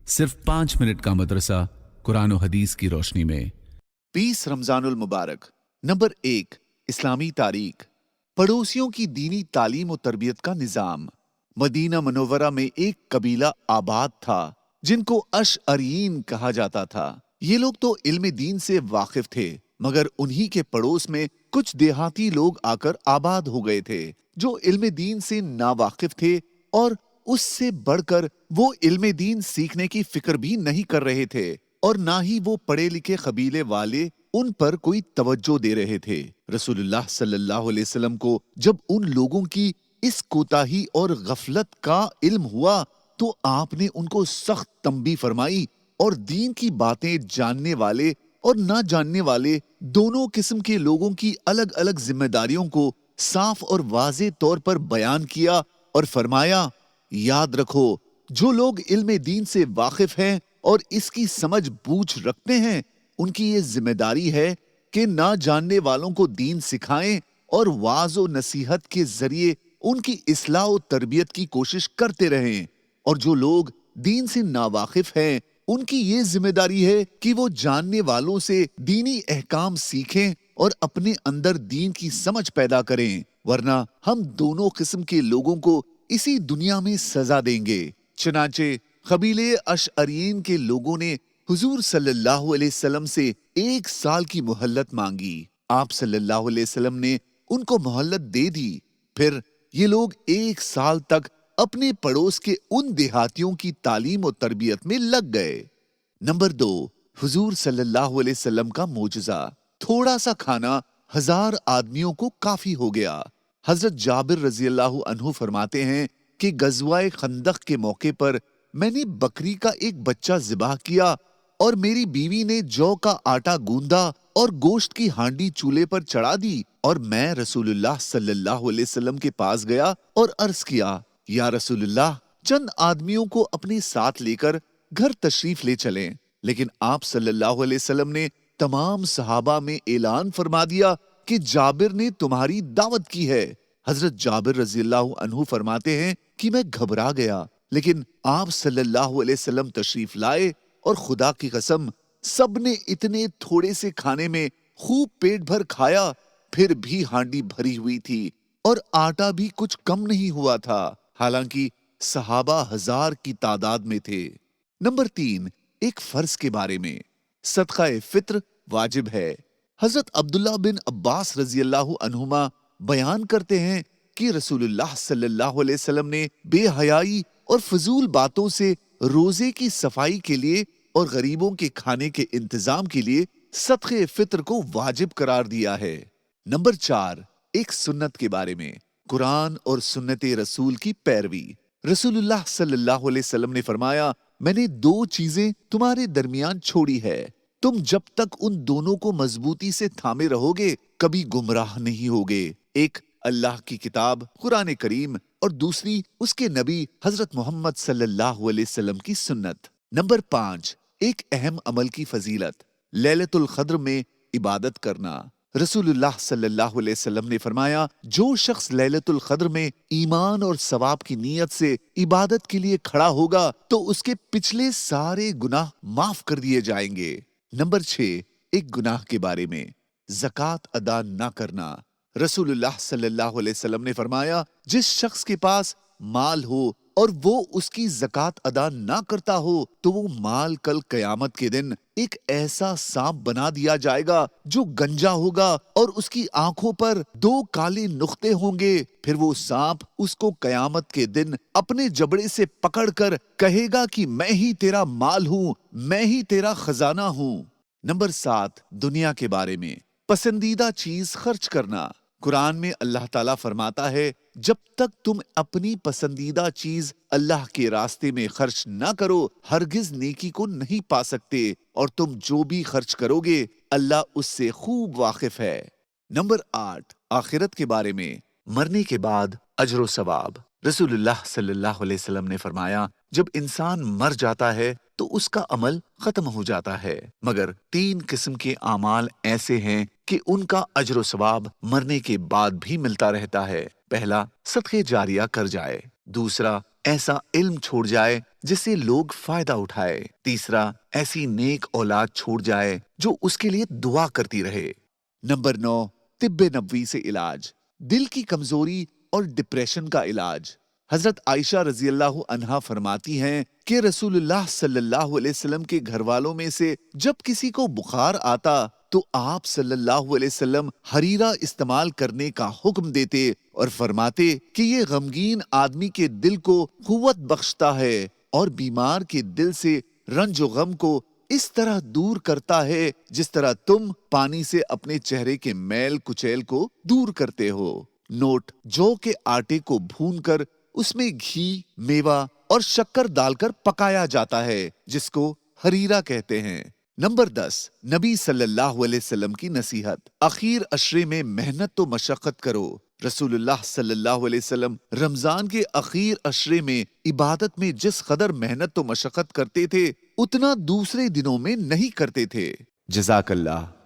सिर्फ 5 मिनट का मदरसा कुरान और हदीस की रोशनी में। 20 रमजानुल मुबारक। नंबर 1, इस्लामी तारीख। पड़ोसियों की दीनी तालीम और तरबियत का निजाम। मदीना मनोवरा में एक कबीला आबाद था जिनको अशअरीन कहा जाता था। ये लोग तो इल्म दीन से वाकिफ थे, मगर उन्हीं के पड़ोस में कुछ देहाती लोग आकर आबाद हो गए थे जो इल्म दीन से नावाकिफ थे, और उससे बढ़कर वो इल्म दीन सीखने की फिक्र भी नहीं कर रहे थे, और ना ही वो पढ़े लिखे कबीले वाले उन पर कोई तवज्जो दे रहे थे। रसूलुल्लाह सल्लल्लाहु अलैहि वसल्लम को जब उन लोगों की इस कोताही और गफलत का इल्म हुआ तो आपने उनको सख्त तंबीह फरमाई और दीन की बातें जानने वाले और ना जानने वाले दोनों किस्म के लोगों की अलग अलग जिम्मेदारियों को साफ और वाज़ेह तौर पर बयान किया और फरमाया, याद रखो, जो लोग इल्म दीन से वाकिफ हैं और इसकी समझ बूझ रखते हैं, उनकी ये जिम्मेदारी है कि ना जानने वालों को दीन सिखाएं और वाज और नसीहत के जरिए उनकी इस्लाह और तरबियत की कोशिश करते रहें। और जो लोग दीन से नावाकिफ हैं, उनकी ये जिम्मेदारी है कि वो जानने वालों से दीनी अहकाम सीखें और अपने अंदर दीन की समझ पैदा करें, वरना हम दोनों किस्म के लोगों को इसी दुनिया में सजा देंगे। चनाचे कबीले अशअरीन के लोगों ने हुजूर सल्लल्लाहु अलैहि वसल्लम से 1 साल की मोहल्लत मांगी। आप सल्लल्लाहु अलैहि वसल्लम ने उनको मोहल्लत दे दी। फिर ये लोग 1 साल तक अपने पड़ोस के उन देहातियों की तालीम और तरबियत में लग गए। नंबर 2, हुजूर सल्लल्लाहु अलैहि वसल्लम का मोजज़ा। थोड़ा सा खाना 1000 आदमियों को काफी हो गया। हजरत जाबिर रजी अल्लाह अन्हु फरमाते हैं कि गज़वाए खंदक के मौके पर मैंने बकरी का एक बच्चा ज़िबाह किया और मेरी बीवी ने जौ का आटा गूंदा और गोश्त की हांडी चूल्हे पर चढ़ा दी, और मैं रसूलुल्लाह सल्लल्लाहु अलैहि वसल्लम के पास गया और अर्ज किया, या रसूलुल्लाह, चंद आदमियों को अपने साथ लेकर घर तशरीफ ले चलें। लेकिन आप सल्लल्लाहु अलैहि वसल्लम ने तमाम सहाबा में ऐलान फरमा दिया कि जाबिर ने तुम्हारी दावत की है। हजरत जाबिर रजी अल्लाह अन्हु फरमाते हैं कि मैं घबरा गया, लेकिन आप सल्लल्लाहु अलैहि वसल्लम तशरीफ लाए और खुदा की कसम, सबने इतने थोड़े से खाने में खूब पेट भर खाया, फिर भी हांडी भरी हुई थी और आटा भी कुछ कम नहीं हुआ था, हालांकि सहाबा 1000 की तादाद में थे। नंबर 3, एक फर्ज के बारे में। सदका फित्र वाजिब है। हजरत अब्दुल्ला बिन अब्बास रजी अल्लाह अन्हुमा बयान करते हैं कि रसूलुल्लाह सल्लल्लाहु अलैहि वसल्लम ने बेहयाई और फजूल बातों से रोजे की सफाई के लिए और गरीबों के खाने के इंतजाम के लिए सदक़े फित्र को वाजिब करार दिया है। नंबर 4, एक सुन्नत के बारे में। कुरान और सुन्नत रसूल की पैरवी। रसूलुल्लाह सल्लल्लाहु अलैहि वसल्लम ने फरमाया, मैंने 2 चीजें तुम्हारे दरमियान छोड़ी है, तुम जब तक उन दोनों को मजबूती से थामे रहोगे कभी गुमराह नहीं होगे। एक अल्लाह की किताब कुरान करीम और दूसरी उसके नबी हजरत मोहम्मद सल्लल्लाहु अलैहि वसल्लम की सुन्नत। नंबर 5, एक अहम अमल की फजीलत, लैलतुल क़द्र में इबादत करना। रसूलुल्लाह सल्लल्लाहु अलैहि वसल्लम ने फरमाया, जो शख्स लैलतुल क़द्र में ईमान और सवाब की नीयत से इबादत के लिए खड़ा होगा तो उसके पिछले सारे गुनाह माफ कर दिए जाएंगे। नंबर 6, एक गुनाह के बारे में, ज़कात अदा ना करना। रसूलुल्लाह सल्लल्लाहु अलैहि वसल्लम ने फरमाया, जिस शख्स के पास माल हो और वो उसकी ज़कात अदा ना करता हो तो वो माल कल कयामत के दिन एक ऐसा सांप बना दिया जाएगा जो गंजा होगा और उसकी आंखों पर 2 काले नुक्ते होंगे। फिर वो सांप उसको कयामत के दिन अपने जबड़े से पकड़कर कहेगा कि मैं ही तेरा माल हूं, मैं ही तेरा खजाना हूं। नंबर 7, दुनिया के बारे में, पसंदीदा चीज खर्च करना। कुरान में अल्लाह ताला फरमाता है, जब तक तुम अपनी पसंदीदा चीज अल्लाह के रास्ते में खर्च ना करो हरगिज नेकी को नहीं पा सकते, और तुम जो भी खर्च करोगे अल्लाह उससे खूब वाकिफ है। नंबर 8, आखिरत के बारे में, मरने के बाद अजर व सवाब। रसूलुल्लाह सल्लल्लाहु अलैहि वसल्लम ने फरमाया, जब इंसान मर जाता है तो उसका अमल खत्म हो जाता है, मगर 3 किस्म के आमाल ऐसे हैं कि उनका अजर व सवाब मरने के बाद भी मिलता रहता है। पहला, सदक़े जारिया कर जाए। दूसरा, ऐसा इल्म छोड़ जाए जिससे लोग फायदा उठाए। तीसरा, ऐसी नेक औलाद छोड़ जाए जो उसके लिए दुआ करती रहे। नंबर 9, तिब्बे नबवी से इलाज, दिल की कमजोरी और डिप्रेशन का इलाज। हजरत आयशा रजी अल्लाह अन्हा फरमाती हैं कि रसूलुल्लाह सल्लल्लाहु अलैहि वसल्लम के घर वालों में से जब किसी को बुखार आता तो आप सल्लल्लाहु अलैहि वसल्लम हरीरा इस्तेमाल करने का हुक्म देते और फरमाते कि ये गमगीन आदमी के दिल को कुव्वत बख्शता है और बीमार के दिल से रंजो गम को इस तरह दूर करता है जिस तरह तुम पानी से अपने चेहरे के मैल कुचैल को दूर करते हो। नोट, जौ के आटे को भूनकर उसमें घी, मेवा और शक्कर डालकर पकाया जाता है जिसको हरीरा कहते हैं। नंबर 10, नबी सल्लल्लाहु अलैहि वसल्लम की नसीहत, आखिर अशरे में मेहनत तो मशक्कत करो। रसूलुल्लाह सल्लल्लाहु अलैहि वसल्लम रमजान के आखिर अशरे में इबादत में जिस कदर मेहनत तो मशक्कत करते थे उतना दूसरे दिनों में नहीं करते थे। जज़ाकल्लाह।